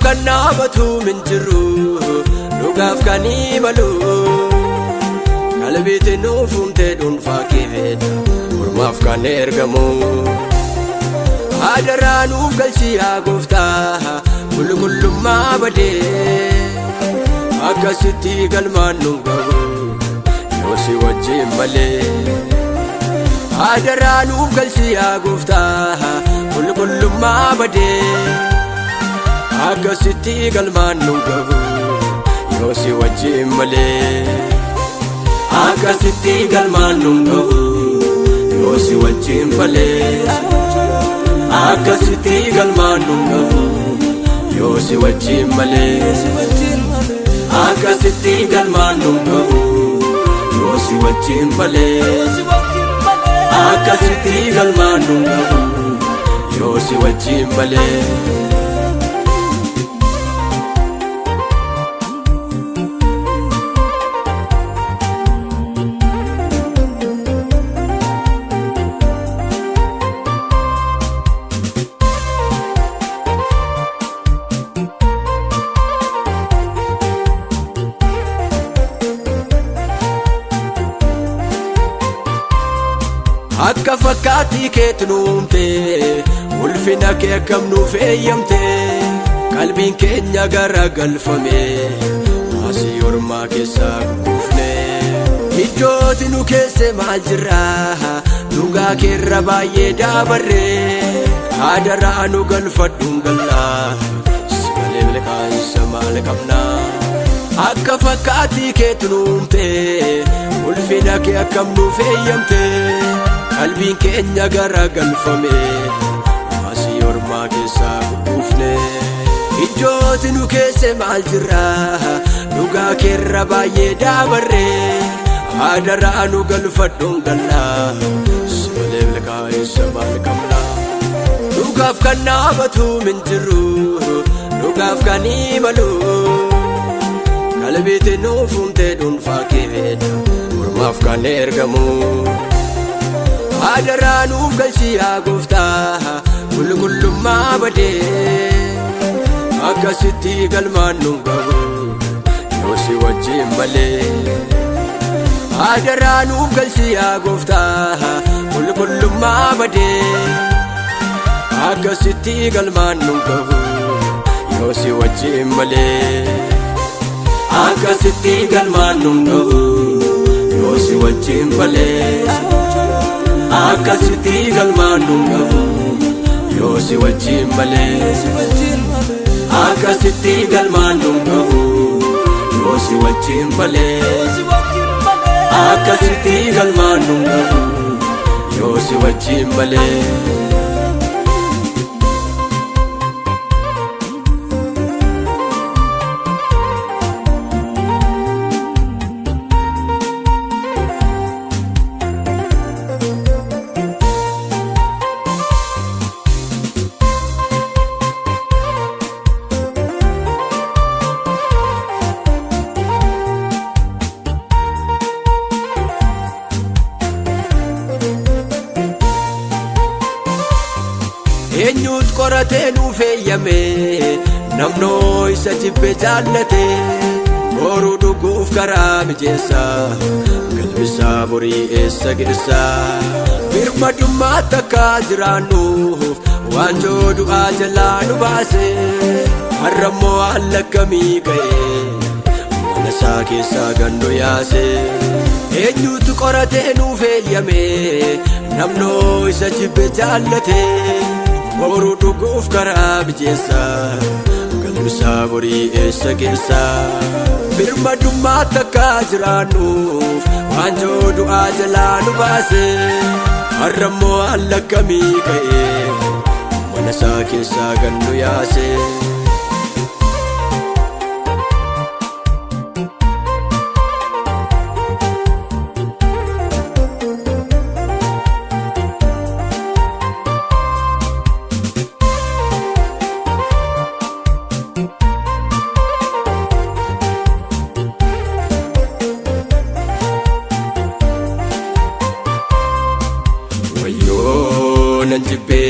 kan naamatu min jiru dhugaaf kan imalu qalbiitti nuufumtee dhuunfaa keetti mormaaf kan ergamu adaraa nuuf galchii yaa gooftaa qulqullummaa badee akkasitti galmaan nu gahu yoo si wajjin malee adaraa nuuf galchii yaa gooftaa qulqullummaa badee akkasitti galmaan nu gahu yoo si wajjin malee akkasitti galmaan nu gahu yoo si wajjin malee akkasitti galmaan nu gahu yoo si wajjin malee akkasitti galmaan nu gahu yoo si wajjin malee akkasitti galmaan nu gahu yoo si wajjin malee akka fakkaattii keetti nuumte ulfina kee akkam nuuf eeyyamte qalbiin keenya garagalfame maasii ormaa keessaa kuufne ijooti nu keesse maal jirra dhugaa keerra baay'ee daabarre adaraa nu galfadhuun gallaa si malee milkaa'insa maal qabna akka fakkaattii keetti nuumte ulfina kee akkam nuuf eeyyamte qalbiin keenya garagalfame maasii ormaa keessaa kuufne ijooti nu keesse maal jirra dhugaa keerra baay'ee daabarre adaraa nu galfadhuun gallaa si malee milkaa'insa maal qabna dhugaaf kan naamatu min jiru dhugaaf kan imalu qalbiitti nuufumtee dhuunfaa keetti mormaaf kan ergamu adaraa nuuf galchii yaa gooftaa qulqullummaa badee akkasitti galmaan nu gahu yoo si wajjin malee adaraa nuuf galchii yaa gooftaa qulqullummaa badee akkasitti galmaan nu gahu yoo si wajjin malee akkasitti galmaan nu gahu yoo si wajjin malee akkasitti galmaan nu gahu yoo si wajjin malee akkasitti galmaan nu gahu yoo si wajjin malee akkasitti galmaan nu gahu yoo si wajjin malee eenyuut qoratee nuuf eeyyame namnoo isa jibbe jaallate boruu dhuguuf karaa mijeessa galmisaa borii eessa geessa birmadummaatti akka jiraannuuf waanjoo du'aa jalaa nu baase har'ammoo haala akkamii ga'e mana isaa keessaa gando yaase eenyuutu qoratee nuuf eeyyame namnoo isa jibbe jaallate boruu dhuguuf karaa mijeessa galmisaa borii eessa geessa birmadummaatti akka jiraannuuf waanjoo du'aa jalaa nu baase har'ammoo haala akkamii ga'e mana isaa keessaa gando yaase nan jibbe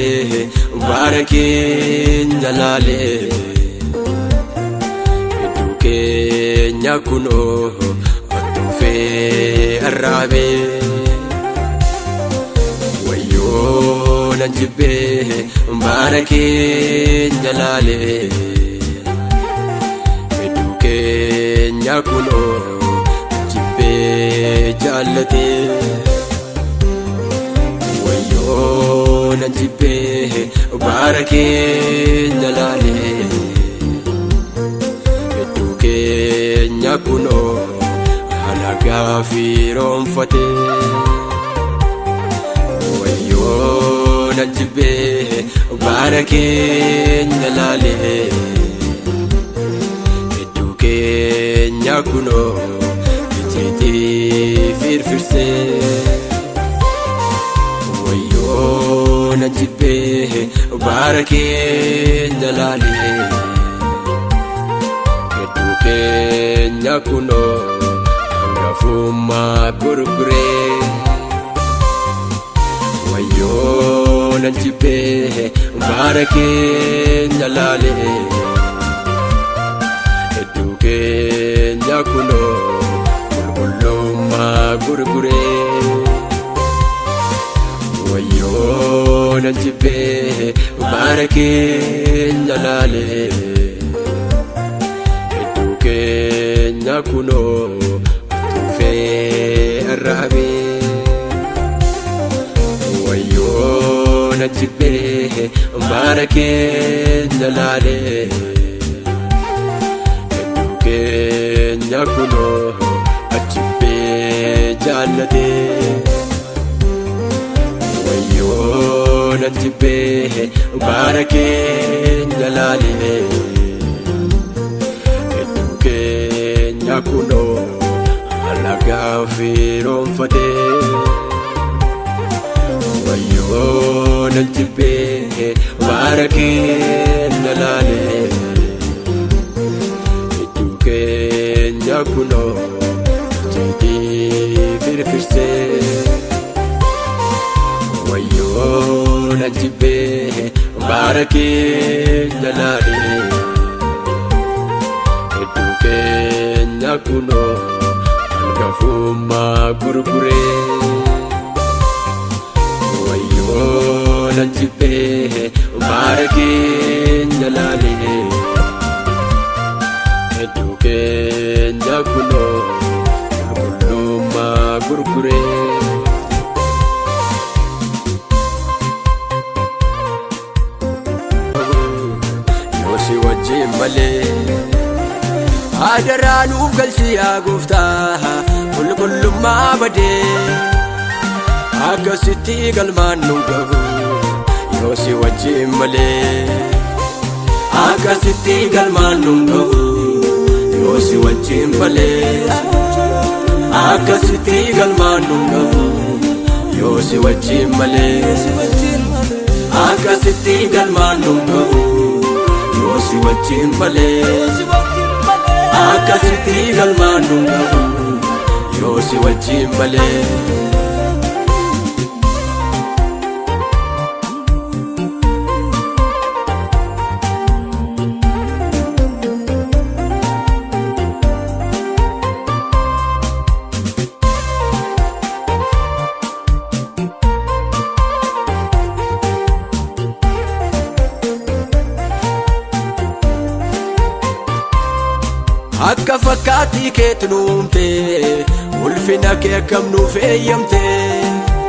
bara keenya laale keenya kunoo attuufee arraabee wayyoo nan jibbee baara keenya laalee hedduu keenya kunoo jibbee jaallatee wayyoo nan jibbee baara keenya laalee keenya kunoo halagaa fi roonfate wayyoo nan jibbee baara keenya laalee hedduu keenya kunoo ijjeetii firfirsee wayyoo nan jibbee baara keenya laalee keenya kunoo hangafummaa gurguree wayyoo nan jibbee baara keenya laalee hedduu keenya kunoo qulqullummaa gurguree wayyoo nan jibbee baara keenya laalee keenya kunoo attuufee arraabee wayyoo nan jibbee baara keenya laalee hedduu keenya kunoo achibbee jaallatee wayyoo nan jibbee baara keenya laalee keenya kunoo halagaa fi roonfate wayyoo nan jibbee baara keenya laalee hedduu keenya kunoo ijjeetii firfirsee wayyoo nan jibbee baara keenya laalee keenya kunoo hangafummaa gurguree wayyoo nan jibbee baara keenya laalee hedduu keenya kunoo qulqullummaa gurguree yoo si wajjin malee adaraa nuuf galchi yaa gooftaa qulqullummaa badee akkasitti galmaan nu gahu yoo si wajjin malee akkasitti galmaan nu gahu yoo si wajjin malee akkasitti galmaan nu gahu yoo si wajjin malee akkasitti galmaan nu gahu yoo si wajjin malee akkasitti galmaan nu gahu yoo si wajjin malee akka fakkaattii keetti nuumte ulfina kee akkam nuuf eeyyamte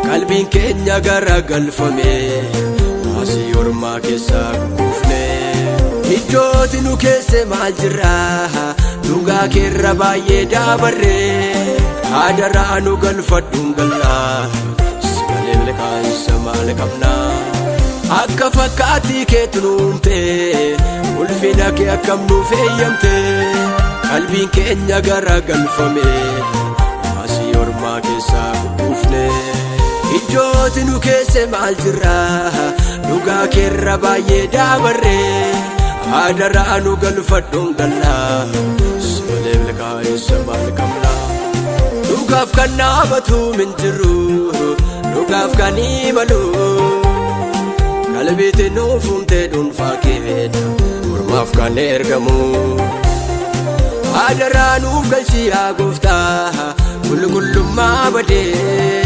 qalbiin keenya garagalfame asii ormaa keessaa kuufne iddooti nu keesse maal jirraa dhugaa keerra baay'ee daabarree adaraa nu galfadhuun gallaa sagalee milkaa'insa maal qabnaa akka fakkaattii keetti nuumte ulfina kee akkam nuuf eeyyamte qalbiin keenya garagalfame asii ormaa keessaa kuufne iddooti nu keesse maal jirraa dhugaa keerra baay'ee daabarree adaraa nu galfadhuun gallaa sagalee milkaa'insa maal qabnaa dhugaaf kan dhaabatu min jiru dhugaaf kan imalu qalbiitti nuuf humtee dhuunfaa keedha ormaaf kan ergamu Adaranuuf galchi yaa gooftaa qulqullummaa badee